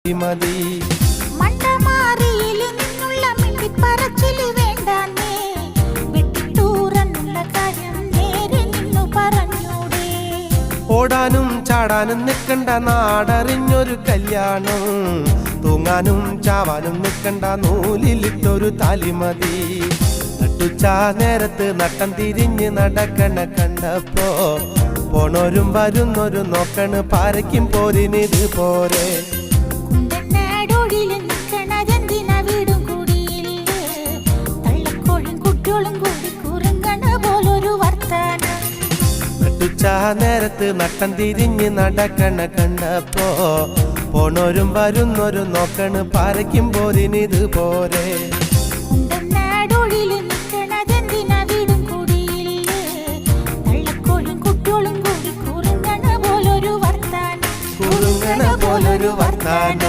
മതി. മണ്ടമാറിയിൽ നിന്നുള്ള മിണ്ടിപ്പറച്ചില് വേണ്ടാന്നേ, വെട്ടിത്തൂറന്നുള്ള കാര്യം നേരെ നിന്നു പറഞ്ഞൂടെ. ഓടാനും ചാടാനും നിൽക്കണ്ട നാടറിഞ്ഞൊരു കല്യാണം, തൂങ്ങാനും ചാവാനും നിൽക്കണ്ട നൂലിലിട്ടൊരു താലിമതി. നട്ടുച്ചാ നേരത്ത് നട്ടം തിരിഞ്ഞ് നടക്കണ കണ്ടപ്പോ പോണോരും വരുന്നൊരു നോക്കണ് പാരയ്ക്കും പോരിനിത് പോരെ. കുണ്ടനാടോടില് നിൽക്കണതെന്തിനാ വീടും കൂടിയില്ലേ, തള്ളക്കോഴും കുട്ടികളും കൂടി കുറുങ്ങണ പോലൊരു വർത്താനം. നട്ടുച്ചാ നേരത്ത് നട്ടം തിരിഞ്ഞ് നടക്കണ കണ്ടപ്പോ പോണോരും വരുന്നൊരു നോക്കണ് പാരയ്ക്കും പോരിനിത് പോരെ. കുണ്ടനാടോടില് നിൽക്കണതെന്തിനാ വീടും കൂടിയില്ലേ, തള്ളക്കോഴും കുട്ടികളും കൂടി കുറുങ്ങണ പോലൊരു വർത്താനം. കുറുങ്ങണ പോലൊരു വർത്താനം.